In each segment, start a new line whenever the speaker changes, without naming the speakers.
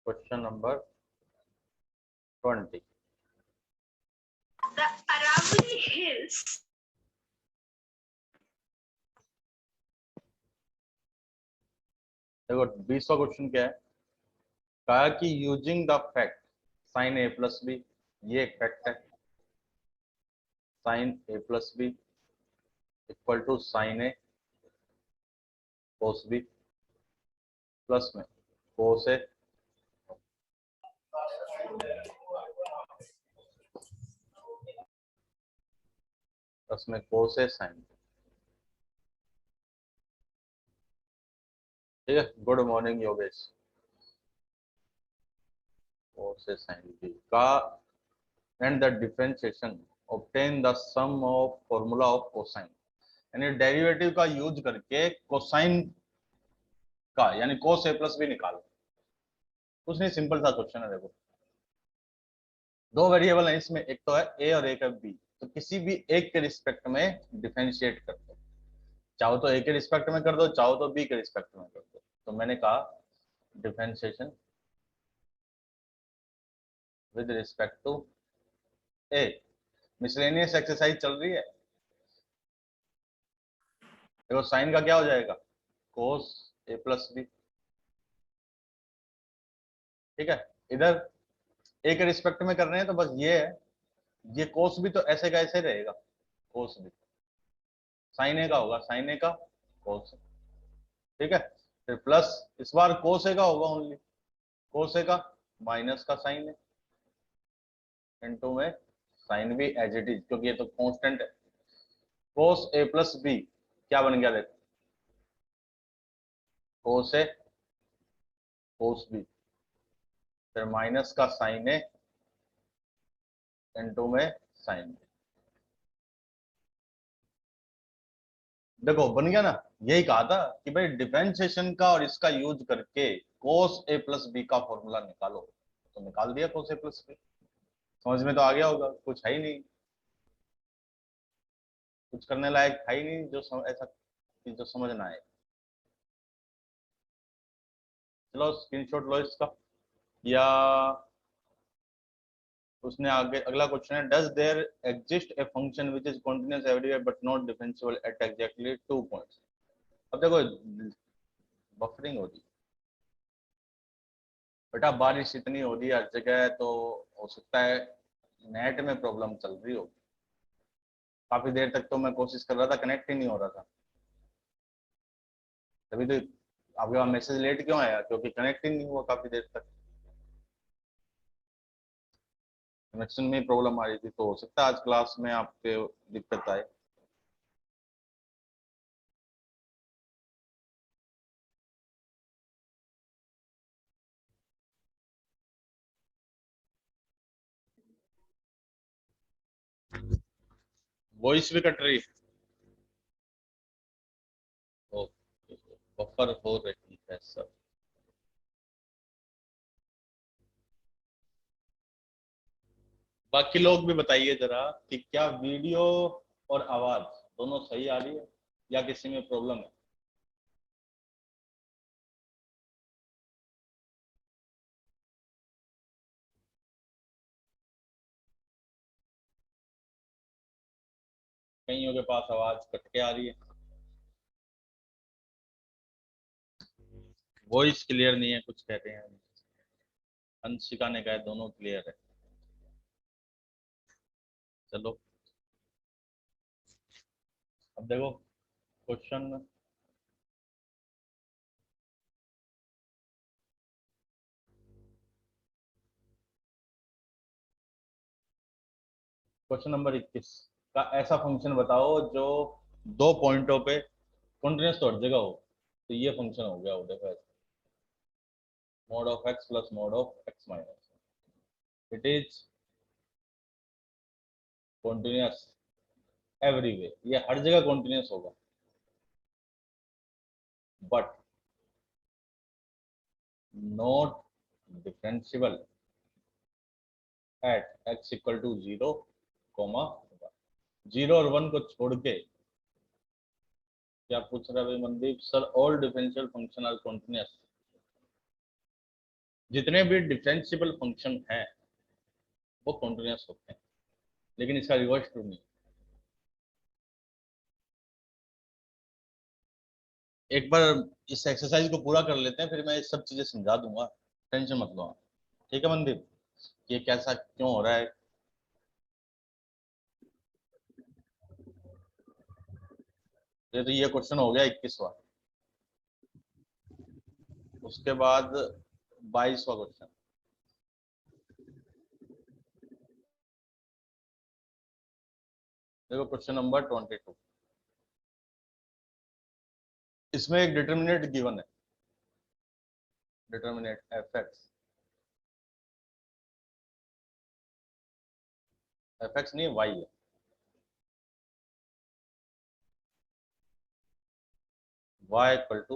Question number 20।
The Aravalli Hills.
देखो 20वां question क्या है, कहा कि using the fact sine A plus B, ये एक फैक्ट है, sine A plus B equal to sine A cos B plus में कोस ए प्लस में कोस ए साइन। ठीक है, good morning Yogesh. Cos A sine B का and the differentiation obtain the sum of formula of cosine, यानी derivative का use करके cosine का यानी कोस ए प्लस बी निकालो। कुछ नहीं, सिंपल सा क्वेश्चन है। देखो दो वेरिएबल है इसमें, एक तो है ए और एक है बी, तो किसी भी एक के रिस्पेक्ट में डिफरेंशिएट कर दो, चाहो तो ए के रिस्पेक्ट में कर दो, चाहो तो बी के रिस्पेक्ट में कर दो। तो मैंने कहा differentiation with respect to A, miscellaneous exercise चल रही है। देखो साइन का क्या हो जाएगा, कोस ए प्लस बी। ठीक है, इधर ए के रिस्पेक्ट में कर रहे हैं तो बस ये है, ये कोस भी तो ऐसे का ऐसे रहेगा, कोस भी साइन ए का होगा, साइन ए का कोस। ठीक है, फिर प्लस इस बार कोस ए का होगा ओनली, कोस ए का माइनस का साइन ए इनटू में sine B as it is, क्योंकि ये तो कांस्टेंट है। कोस ए प्लस बी क्या बन गया, देखो कोस ए कोस बी, फिर माइनस का साइन ए इनटू में साइन बी। देखो बन गया ना, यही कहा था कि भाई डिफरेंशिएशन का और इसका यूज करके कोस ए प्लस बी का फॉर्मूला निकालो, तो निकाल दिया कोस ए प्लस बी। समझ में तो आ गया होगा, कुछ है ही नहीं, कुछ करने लायक है ही नहीं जो ऐसा कि जो समझ ना आए। चलो स्क्रीनशॉट लो इसका, या उसने आगे अगला क्वेश्चन है, does there exist a function which is continuous everywhere but not differentiable at exactly 2 points. अब देखो बफरिंग हो रही बेटा, बारिश इतनी हो रही है हर जगह, तो हो सकता है नेट में प्रॉब्लम चल रही हो। काफी देर तक तो मैं कोशिश कर रहा था, कनेक्ट ही नहीं हो रहा था। तभी तो आपके पास मैसेज लेट क्यों आया, क्योंकि कनेक्ट ही नहीं हुआ काफी देर तक, कनेक्शन में प्रॉब्लम आ रही थी। तो हो सकता है आज क्लास में आपके दिक्कत आए। वॉइस भी कट रही है, बफर हो रही है सब। बाकी लोग भी बताइए जरा कि क्या वीडियो और आवाज दोनों सही आ रही है या किसी में प्रॉब्लम है। कईयों के पास आवाज कट के आ रही है, वॉइस क्लियर नहीं है कुछ कहते हैं। अंशिका ने कहा दोनों क्लियर है। चलो अब देखो क्वेश्चन क्वेश्चन नंबर 21 का ऐसा फंक्शन बताओ जो दो पॉइंटों पे कॉन्टिन्यूअस तो हर जगह हो। तो ये फंक्शन हो गया, वो देखो ऐसे, mod of x plus mod of x minus, it is continuous everywhere, ये हर जगह कॉन्टिन्यूअस होगा, but not differentiable at x equal to 0, 0 और 1 को छोड़ के। क्या पूछ रहा है भाई Mandeep sir, all differential function are continuous. जितने भी डिफरेंशिएबल फंक्शन हैं वो कॉन्टिन्यूस होते हैं, लेकिन इसका रिवर्स ट्रू नहीं। एक बार इस एक्सरसाइज को पूरा कर लेते हैं, फिर मैं ये सब चीजें समझा दूंगा, टेंशन मत लो आप। ठीक है मनदीप, ये कैसा क्यों हो रहा है। ये तो ये क्वेश्चन हो गया 21वां। उसके बाद 22वां क्वेश्चन। देखो क्वेश्चन नंबर 22, इसमें एक डिटर्मिनेट गिवन है, डिटर्मिनेट एफ एक्स नहीं वाई है। Y equal to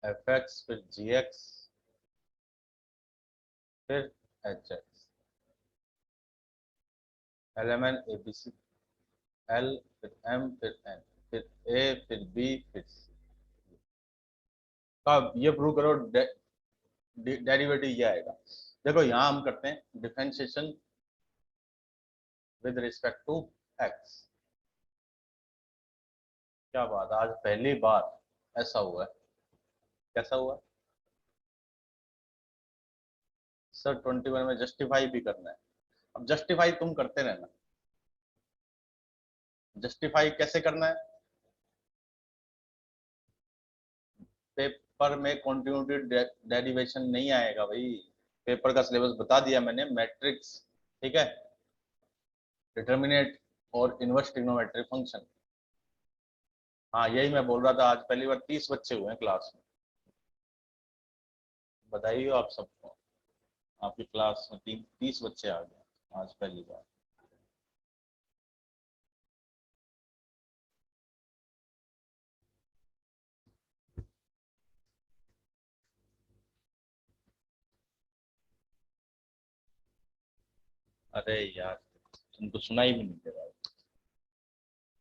F X फिर जी एक्स फिर H X, L M N A B C, L फिर एम फिर एन फिर ए फिर बी फिर सी का ये प्रूव करो, डेरिवेटिव ये आएगा। देखो यहाँ हम करते हैं differentiation with respect to X. क्या बात है, आज पहली बार ऐसा हुआ है। कैसा हुआ है सर? 21 में जस्टिफाई भी करना है। अब जस्टिफाई तुम करते रहना। जस्टिफाई कैसे करना है? पेपर में कॉन्टिन्यूटी डेरिवेशन नहीं आएगा भाई। पेपर का सिलेबस बता दिया मैंने, मैट्रिक्स, ठीक है, डिटर्मिनेट और इनवर्स ट्रिग्नोमेट्रिक फंक्शन। हाँ यही मैं बोल रहा था, आज पहली बार 30 बच्चे हुए हैं क्लास में। बधाई हो आप सबको, आपकी क्लास में 30 बच्चे आ गए आज पहली बार। अरे यार तुमको सुनाई भी नहीं दे रहा है।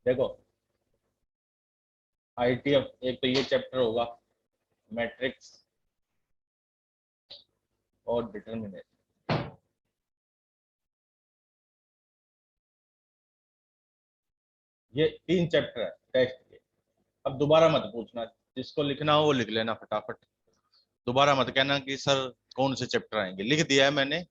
देखो आईटीएफ एक तो ये चैप्टर होगा, मैट्रिक्स और डिटर्मिनेट, ये 3 चैप्टर है टेस्ट के। अब दोबारा मत पूछना, जिसको लिखना हो वो लिख लेना फटाफट। दोबारा मत कहना कि सर कौन से चैप्टर आएंगे, लिख दिया है मैंने।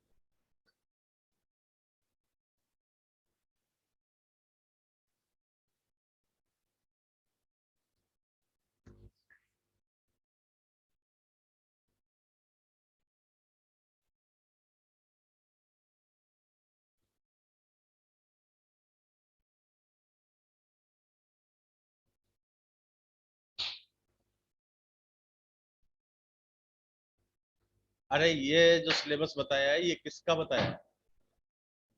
अरे ये जो सिलेबस बताया है ये किसका बताया है?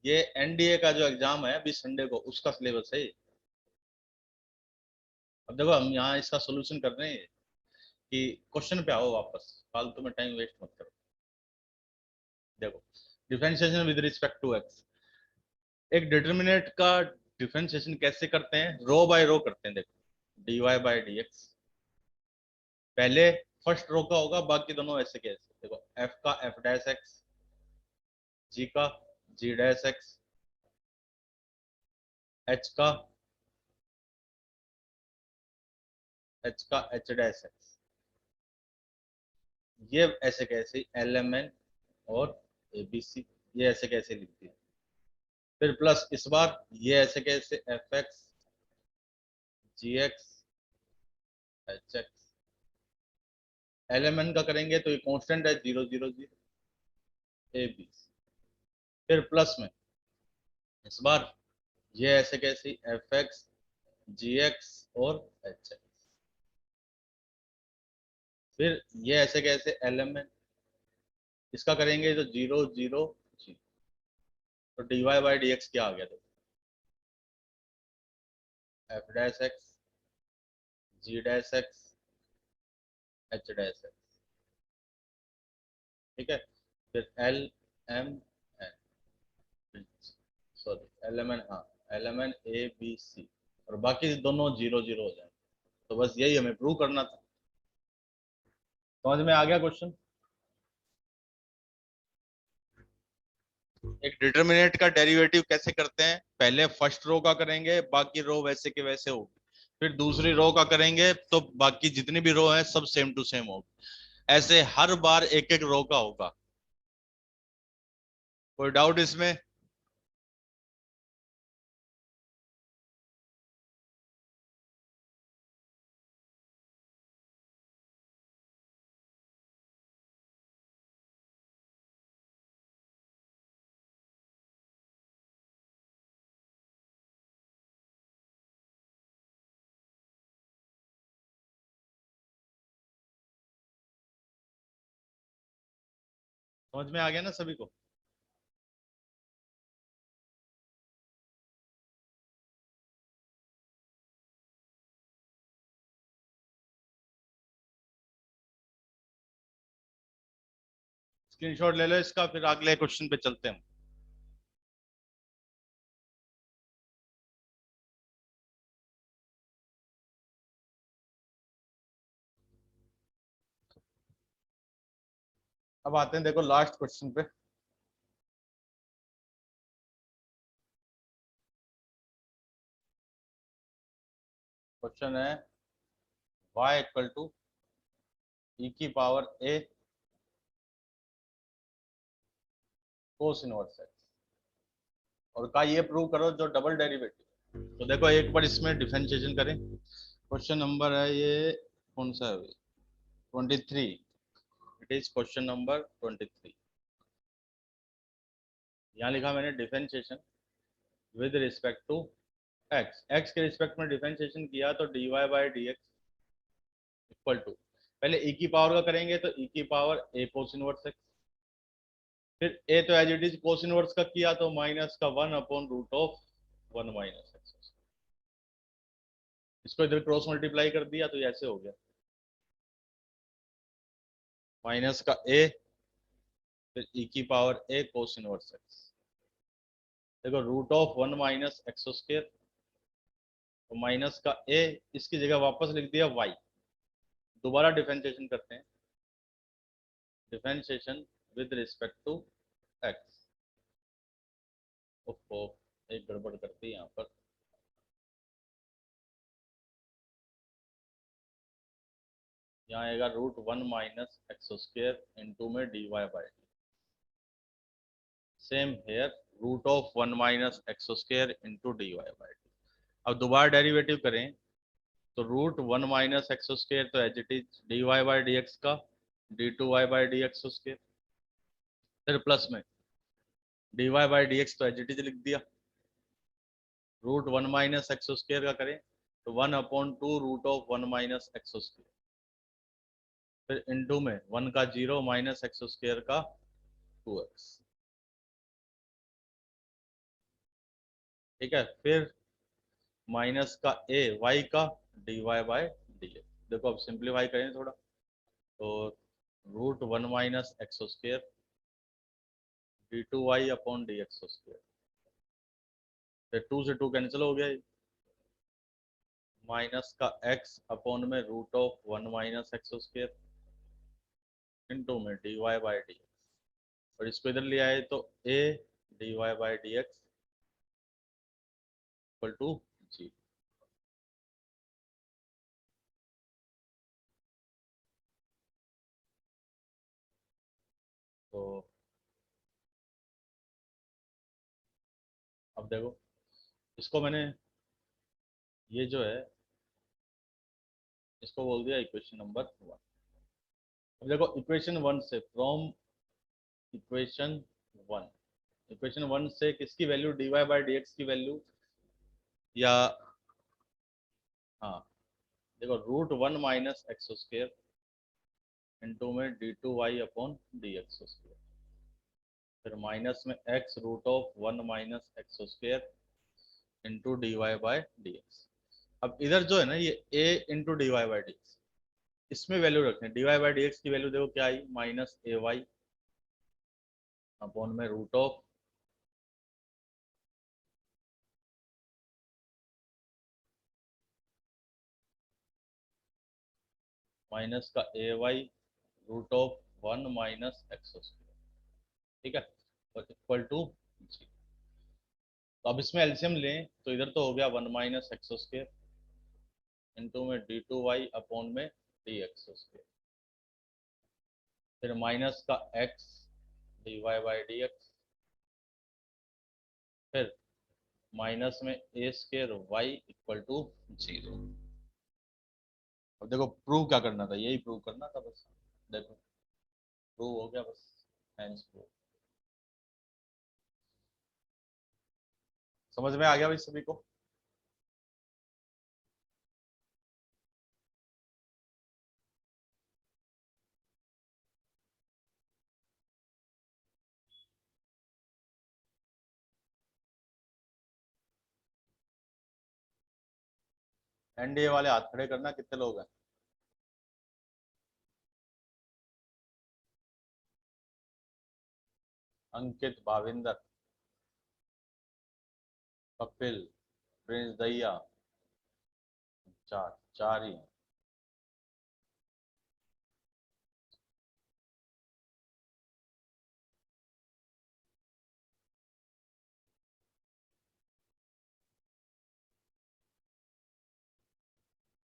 ये एनडीए का जो एग्जाम है अभी संडे को, उसका सिलेबस है ये। अब देखो हम यहाँ इसका सोल्यूशन कर रहे हैं कि क्वेश्चन पे आओ वापस, फालतू में टाइम वेस्ट मत करो। देखो differentiation with respect to X, एक डिटर्मिनेट का डिफरेंशिएशन कैसे करते हैं? रो बाय रो करते हैं। देखो D Y by D X, पहले फर्स्ट रो का होगा, बाकी दोनों ऐसे कैसे। देखो एफ का एफ डैश एक्स, जी का जी डैश एक्स, एच का एच डैश एक्स, ये ऐसे कैसे एल एम एन और ए बी सी, ये ऐसे कैसे लिखती है। फिर प्लस इस बार ये ऐसे कैसे F X G X H X, L M N का करेंगे तो ये कांस्टेंट है 0 0 0 ए बी सी। फिर प्लस में इस बार ये ऐसे कैसे एफ एक्स जी एक्स और एच एक्स, फिर ये ऐसे कैसे एल एम एन, इसका करेंगे तो 0 0 0, तो D Y by D X क्या आ गया? देखो F dash X G dash X H dash X, ठीक है। फिर L M N, sorry L M N, हाँ L M N A B C, और बाकी दोनों 0 0 हो जाए। तो बस यही हमें प्रूव करना था। समझ में आ गया क्वेश्चन? एक डिटरमिनेंट का डेरिवेटिव कैसे करते हैं? पहले फर्स्ट रो का करेंगे, बाकी रो वैसे के वैसे होगी। फिर दूसरी रो का करेंगे तो बाकी जितनी भी रो हैं सब सेम टू सेम होगी। ऐसे हर बार एक एक रो का होगा। कोई डाउट इसमें? समझ में आ गया ना सभी को? स्क्रीनशॉट ले लो इसका, फिर अगले क्वेश्चन पे चलते हैं। अब आते हैं देखो लास्ट क्वेश्चन पे। क्वेश्चन है y इक्वल टू e की power a cos inverse x, और का ये प्रूव करो जो डबल डेरिवेटिव। तो देखो एक बार इसमें डिफरेंशिएशन करें। क्वेश्चन नंबर है ये, कौन सा है? 23। It is question number 23। यहाँ लिखा मैंने differentiation with respect to x। x के रिस्पेक्ट में डिफरेंशिएशन किया तो dy by D X equal to, पहले e की पावर का करेंगे तो e की power a cos inverse x, फिर a तो as it is cos inverse का किया तो माइनस का 1 upon root of 1 minus X. इसको इधर क्रॉस मल्टीप्लाई कर दिया तो ऐसे हो गया, माइनस का a फिर e की power a cos inverse x। देखो root of 1 minus X square, तो माइनस का a, इसकी जगह वापस लिख दिया y। दोबारा डिफरेंशिएशन करते हैं, differentiation with respect to x। ओहो, एक गड़बड़ करती है यहाँ पर। यहाँ आएगा root 1 minus X square into में dy by D. Same here, root of 1 minus X square into dy by D. अब दोबारा डेरिवेटिव करें तो रूट 1 माइनस एक्स स्क्वायर तो as it is dy by D X का d2y by D X square, फिर plus में dy by D X तो as it is लिख दिया। रूट 1 माइनस एक्स स्क्वायर का करें तो 1 upon 2 root of 1 minus X square, फिर इनटू में 1 का 0 माइनस एक्स स्क्वायर का 2x। ठीक है, फिर माइनस का a y का dy बाई डी एक्स। देखो अब सिंप्लीफाई करें थोड़ा तो root 1 minus X square d2y upon D X square, फिर 2 से 2 कैंसिल हो गया, माइनस का x अपॉन में root of 1 minus X square into में dy बाई डी एक्स, और इसको इधर ले आए तो a dy by D X equal to G. तो अब देखो इसको मैंने, ये जो है इसको बोल दिया इक्वेशन नंबर 1। अब देखो इक्वेशन 1 से, फ्रॉम इक्वेशन 1, इक्वेशन 1 से किसकी value, dy by D X की वैल्यू, या हाँ देखो root 1 minus X square into में d2y upon D X square, फिर माइनस में x root of 1 minus X square into D Y by D X. अब इधर जो है ना ये a into D Y by D X, इसमें वैल्यू रखते हैं। D Y by D X की वैल्यू देखो क्या आई, माइनस ए वाई अपॉन में रूट ऑफ माइनस का A Y root of 1 minus X square, ठीक है, और इक्वल टू जी। तो अब इसमें एलसीएम लें तो इधर तो हो गया 1 माइनस एक्स स्क्वायर इंटू में d2y अपॉन में dx स्क्वायर, फिर माइनस का x dy बाई dx, फिर माइनस में a square y equal to 0। अब देखो प्रूव क्या करना था, यही प्रूव करना था बस, देखो प्रूव हो गया बस, हैंस प्रूव। समझ में आ गया भाई सभी को? एनडीए वाले हाथ खड़े करना, कितने लोग हैं? अंकित, भाविंदर, कपिल, प्रिंस दैया, चार चार ही हैं।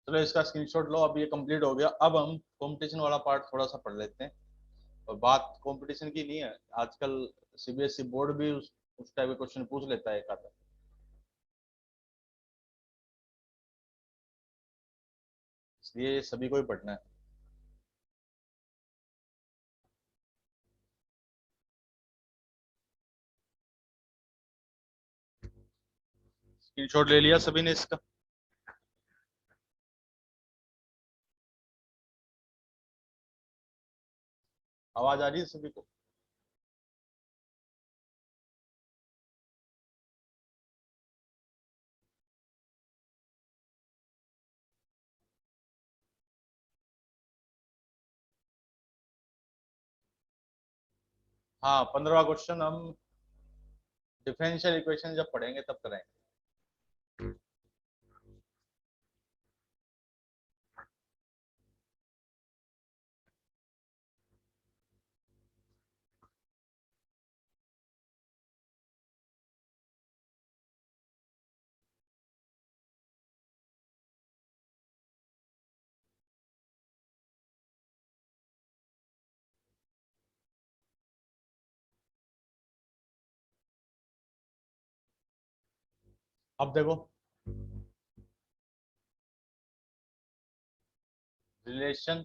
चलो इसका स्क्रीनशॉट लो, अब ये कंप्लीट हो गया। अब हम कंपटीशन वाला पार्ट थोड़ा सा पढ़ लेते हैं। और बात कंपटीशन की नहीं है, आजकल सीबीएसई बोर्ड भी उस टाइप के क्वेश्चन पूछ लेता है एक आधा, इसलिए ये सभी को ही पढ़ना है। स्क्रीनशॉट ले लिया सभी ने इसका? आवाज आ रही है सभी को? हाँ, 15वां क्वेश्चन हम डिफरेंशियल इक्वेशन जब पढ़ेंगे तब कराएंगे। अब देखो, relation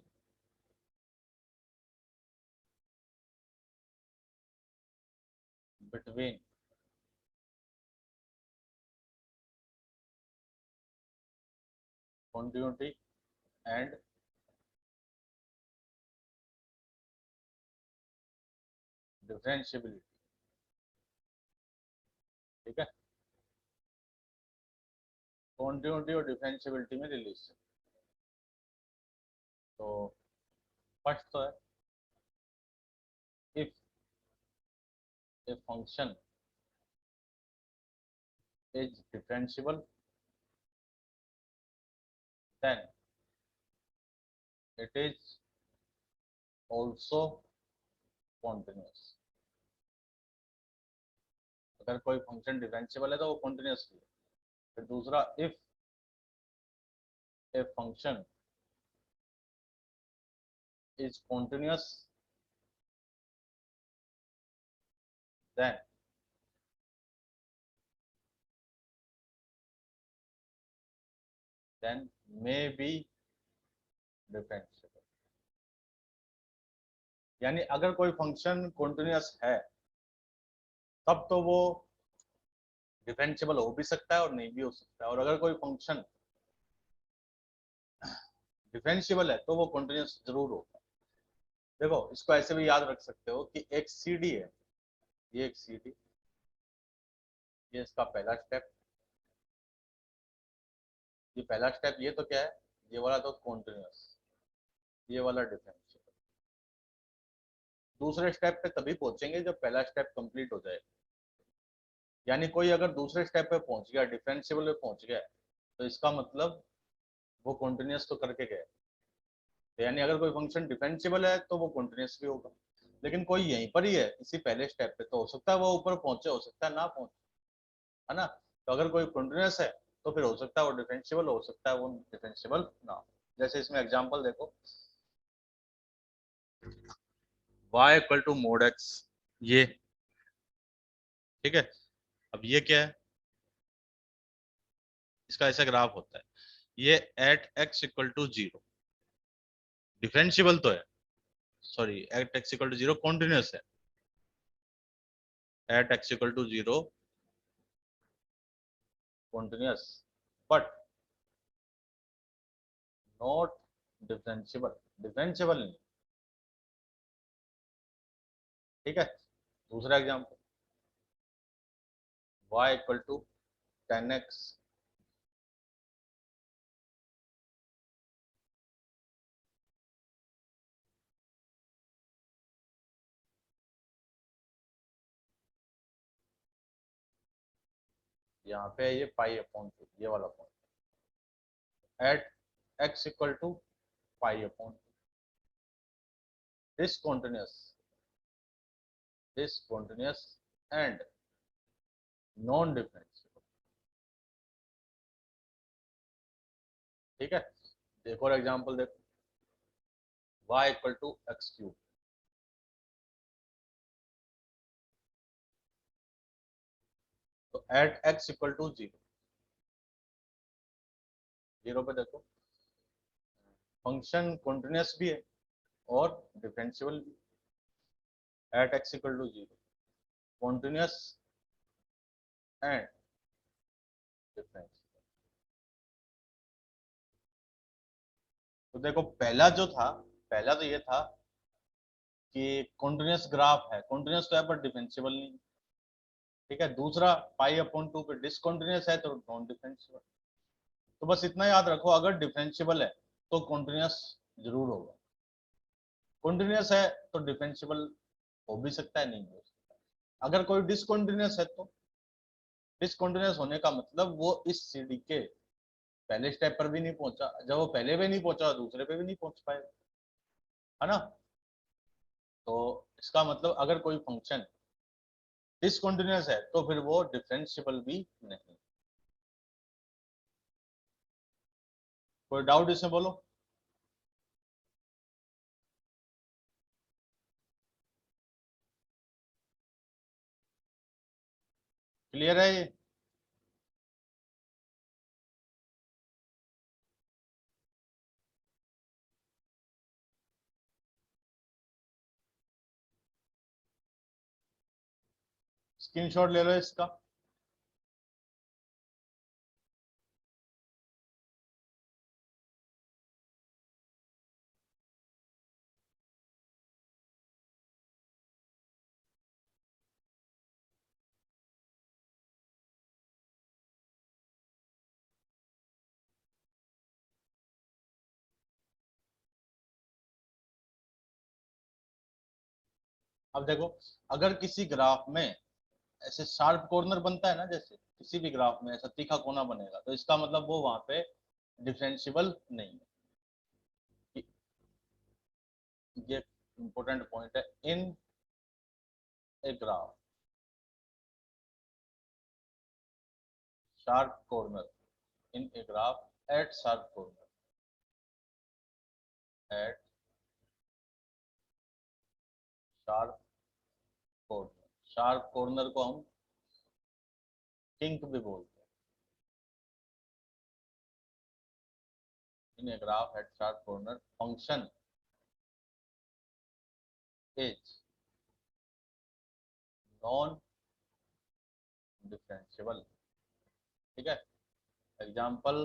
between continuity and differentiability, ठीक है, कॉन्टिन्यूटी और डिफरेंशियबिलिटी में रिलेशन। तो फर्स्ट तो है, if a function is differentiable then it is also continuous. अगर कोई फंक्शन डिफरेंशियबल है तो वो कॉन्टिन्यूस है। फिर दूसरा, if a function is continuous then may be differentiable. यानी अगर कोई फंक्शन कॉन्टिन्यूस है तब तो वो डिफरेंशियबल हो भी सकता है और नहीं भी हो सकता है, और अगर कोई फंक्शन डिफरेंशियबल है तो वो कॉन्टिन्यूस जरूर होगा। देखो इसको ऐसे भी याद रख सकते हो कि एक सीडी है, ये एक सीडी, ये इसका पहला स्टेप, ये पहला स्टेप, ये तो क्या है, ये वाला तो कॉन्टिन्यूस, ये वाला डिफरेंशियल। दूसरे स्टेप पे तभी पहुंचेंगे जब पहला स्टेप कंप्लीट हो जाए। यानी कोई अगर दूसरे स्टेप पे पहुंच गया, डिफरेंशियल पे पहुंच गया, तो इसका मतलब वो कॉन्टिन्यूस तो करके गए। तो यानी अगर कोई फंक्शन डिफरेंशिबल है तो वो कंटिन्यूस भी होगा, लेकिन कोई यहीं पर ही है इसी पहले स्टेप पे, तो हो सकता है वो ऊपर पहुंचे, हो सकता है ना पहुंचे, है ना। तो अगर कोई कंटिन्यूस है तो फिर हो सकता है वो डिफरेंशिबल, हो सकता है वो डिफरेंशिबल ना हो। जैसे इसमें एग्जांपल देखो, y equal to mod x, ये ठीक है। अब ये क्या है, इसका ऐसा ग्राफ होता है, ये at x equal to 0 differentiable तो है, sorry at x equal to 0 continuous है, at x equal to 0 continuous, but not differentiable, differentiable नहीं, ठीक है। दूसरा example, y equal to 10x, यहाँ पे है ये पाई अपॉन 2, ये वाला point, at x equal to pi upon 2, discontinuous, discontinuous and non differentiable, ठीक है। एक और एग्जांपल देखो, y equal to X cube, तो एट x इक्वल टू 0, 0 पे देखो फंक्शन कॉन्टिन्यूस भी है और डिफरेंशिबल भी, at x equal to 0 continuous and differentiable. तो देखो पहला जो था, पहला तो ये था कि कॉन्टिन्यूस ग्राफ है, कॉन्टिन्यूस तो है पर डिफरेंशिबल नहीं, ठीक है। दूसरा पाई अपॉन 2 पे डिसकॉन्टिन्यूस है तो नॉन डिफरेंशिबल। तो बस इतना याद रखो, अगर डिफरेंशिबल है तो कॉन्टिन्यूस जरूर होगा, कॉन्टिन्यूस है तो डिफरेंशिबल हो भी सकता है, नहीं हो सकता। अगर कोई डिसकॉन्टिन्यूस है तो डिसकॉन्टिन्यूस होने का मतलब वो इस सीढ़ी के पहले स्टेप पर भी नहीं पहुंचा, जब वो पहले पे नहीं पहुंचा दूसरे पे भी नहीं पहुंच पाएगा, है ना। तो इसका मतलब अगर कोई फंक्शन डिसकॉन्टिन्यूस है तो फिर वो डिफरेंशिबल भी नहीं। कोई डाउट इसमें बोलो। क्लियर है ये? स्क्रीनशॉट ले लो इसका। अब देखो, अगर किसी ग्राफ में ऐसे शार्प कॉर्नर बनता है ना, जैसे किसी भी ग्राफ में ऐसा तीखा कोना बनेगा, तो इसका मतलब वो वहां पे डिफरेंशिबल नहीं है। ये इंपॉर्टेंट पॉइंट है, in a graph sharp corner, in a graph at sharp corner, at sharp corner, sharp corner को हम किंक भी बोलते हैं, in a graph at sharp corner function is non differentiable, ठीक है। एग्जाम्पल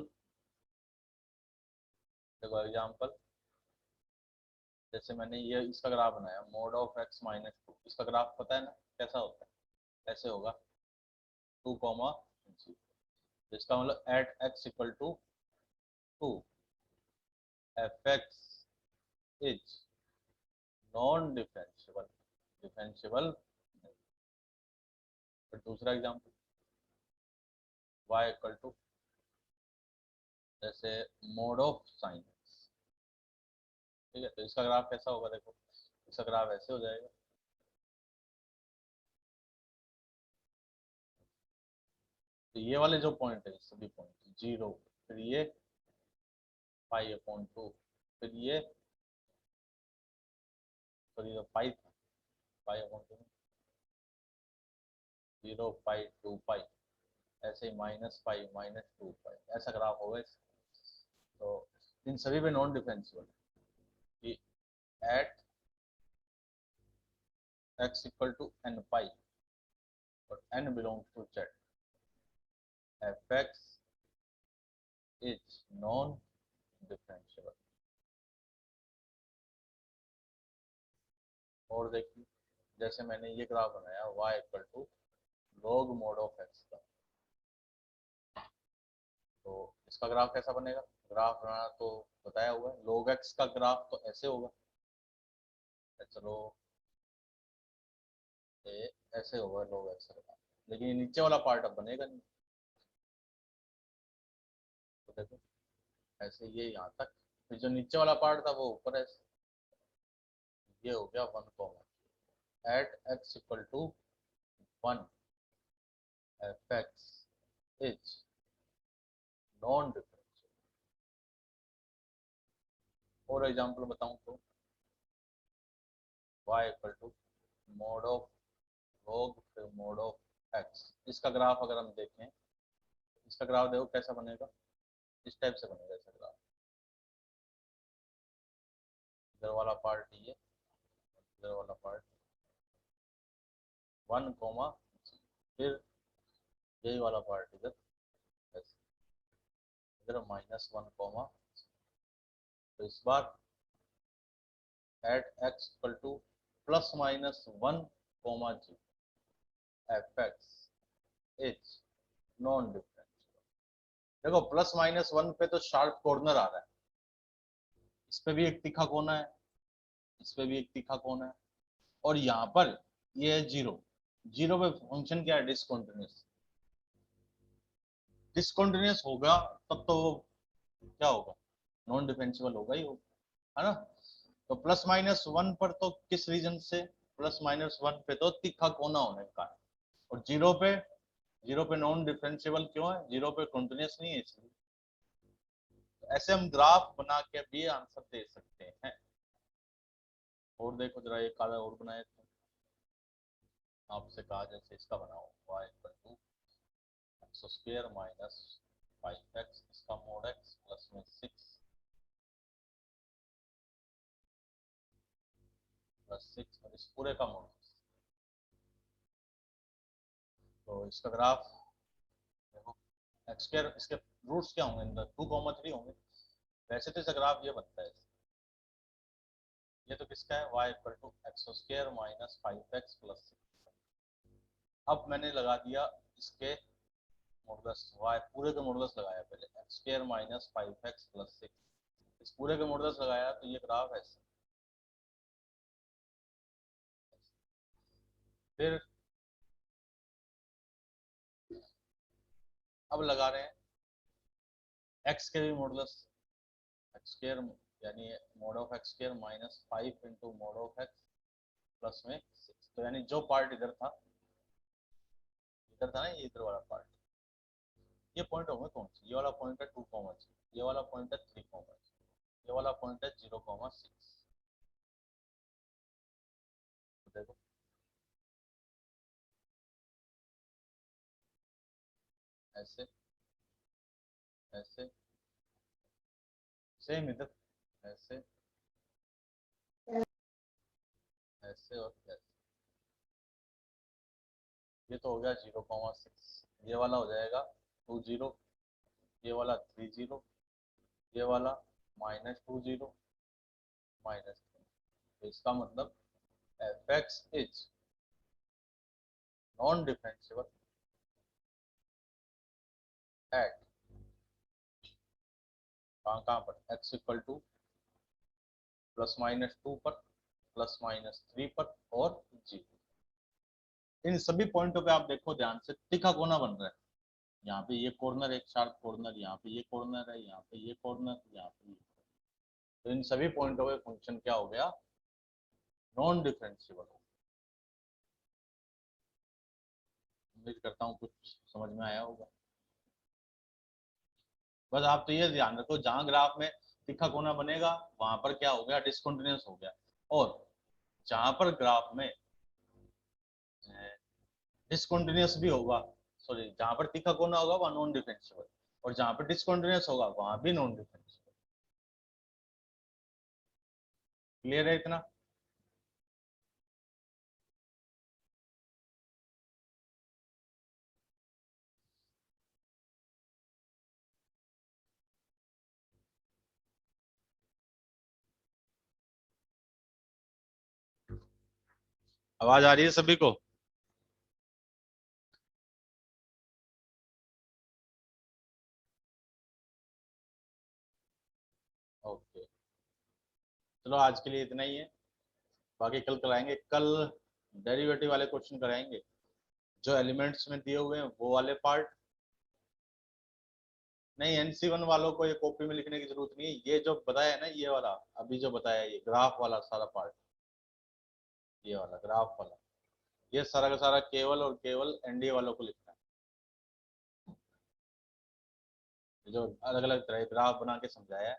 देखो, एग्जाम्पल जैसे मैंने ये इसका ग्राफ बनाया, मोड ऑफ एक्स माइनस 2, इसका ग्राफ पता है ना कैसा होता है, ऐसे होगा 2 कॉमा 0, इसका मतलब at X equal to 2 F X is non differentiable, differentiable. फिर दूसरा एग्जाम्पल, y इक्वल टू जैसे मोड ऑफ साइन एक्स, ठीक है, तो इसका ग्राफ कैसा होगा, देखो इसका ग्राफ ऐसे हो जाएगा। तो ये वाले जो पॉइंट है सभी पॉइंट 0, फिर ये π/2, फिर ये सॉरी पाई था π/2 0 π 2 π, ऐसे ही -π -2 π, ऐसा ग्राफ होगा। तो इन सभी पे नॉन डिफरेंशियल कि एट x = n π और n belongs to z, fx is non differentiable। और देखिए जैसे मैंने ये ग्राफ बनाया y = log mod of x का, तो इसका ग्राफ कैसा बनेगा, ग्राफ बनाना तो बताया हुआ है, log x का ग्राफ तो ऐसे होगा, चलो ये ऐसे होगा log x का ग्राफ, लेकिन ये नीचे वाला पार्ट अब बनेगा नहीं। तो देखो ऐसे ये यहाँ तक, फिर जो नीचे वाला पार्ट था वो ऊपर है, ये हो गया 1, at x = 1 fx is non differential. और एग्जांपल बताऊं तो y = mod of log फिर mod of x, इसका ग्राफ अगर हम देखें, इसका ग्राफ देखो कैसा बनेगा, इस टाइप से बनेगा इसका ग्राफ, इधर वाला पार्ट ये, इधर वाला पार्ट 1, फिर यही वाला पार्ट इधर, इधर -1, तो इस बार at x = +-1, g fx is non differential. देखो +-1 पे तो शार्प कॉर्नर आ रहा है, इस पे भी एक तीखा कोना है, इस पे भी एक तीखा कोना है, और यहाँ पर ये है 0, 0 पे फंक्शन क्या है, डिसकंटिन्यूअस। डिसकंटिन्यूअस होगा तब तो वो क्या होगा, नॉन डिफरेंशियल होगा ही होगा, है ना। तो +-1 पर तो किस रीजन से, +-1 पे तो तीखा कोना होने का है, और 0 पे नॉन डिफरेंशियल क्यों है, 0 पे कंटिन्यूअस नहीं है इसलिए। तो ऐसे हम ग्राफ बना के भी आंसर दे सकते हैं। और देखो जरा एक काला और बनाए थे, आपसे कहा जैसे इसका बनाओ y = x² - 5x, इसका mod x प्लस में 6 + 6 और इस पूरे का mod x। तो इसका ग्राफ देखो x², इसके रूट्स क्या होंगे, अंदर 2, 3 होंगे, वैसे तो इसका ग्राफ ये बनता है, ये तो किसका है, y = x² - 5x + 6। अब मैंने लगा दिया इसके मॉडुलस, y पूरे का मॉडुलस लगाया पहले, x² - 5x + 6, इस पूरे का मॉडुलस लगाया तो ये ग्राफ ऐसे, फिर अब लगा रहे हैं x के भी मॉडुलस, x² यानी mod of x² - 5 × mod of x plus में 6, तो यानी जो पार्ट इधर था ना, ये इधर वाला पार्ट, ये पॉइंट होंगे कौन से, ये वाला पॉइंट है 2, ये वाला पॉइंट है 3, ये वाला पॉइंट है 0, 6। तो देखो ऐसे ऐसे, सेम इधर ऐसे ऐसे और ऐसे, ये तो हो गया 0, 6, ये वाला हो जाएगा 2, 0, ये वाला 3, 0, ये वाला -2, 0, -3। तो इसका मतलब fx is non differential at कहाँ पर, x = +-2 पर, +-3 पर और g। इन सभी पॉइंटों पे आप देखो ध्यान से, तीखा कोना बन रहा है, यहाँ पे ये कॉर्नर एक शार्प कॉर्नर, यहाँ पे ये कॉर्नर है, यहाँ पे ये कॉर्नर, यहाँ पे ये। तो इन सभी पॉइंटों पे फंक्शन क्या हो गया, नॉन डिफरेंशिएबल। उम्मीद करता हूँ कुछ समझ में आया होगा। बस आप तो ये ध्यान रखो, जहां ग्राफ में तीखा कोना बनेगा वहां पर क्या हो गया, डिसकंटिन्यूअस हो गया, और जहां पर ग्राफ में डिसकंटिन्यूअस भी होगा, सॉरी जहां पर तीखा कोना होगा वहां नॉन डिफरेंशिएबल, और जहां पर डिसकंटिन्यूअस होगा वहां भी नॉन डिफरेंशिएबल। क्लियर है इतना? आवाज आ रही है सभी को? ओके, चलो आज के लिए इतना ही है, बाकी कल कराएंगे। कल डेरिवेटिव वाले क्वेश्चन कराएंगे, जो एलिमेंट्स में दिए हुए हैं वो वाले पार्ट। नहीं, NC1 वालों को ये कॉपी में लिखने की जरूरत नहीं है, ये जो बताया है ना, ये वाला अभी जो बताया है, ये ग्राफ वाला सारा पार्ट, ये वाला ग्राफ वाला, ये सारा का सारा केवल और केवल NDA वालों को लिखना है। जो अलग अलग तरह ग्राफ बना के समझाया है,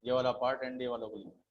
ये वाला पार्ट NDA वालों को लिखना है।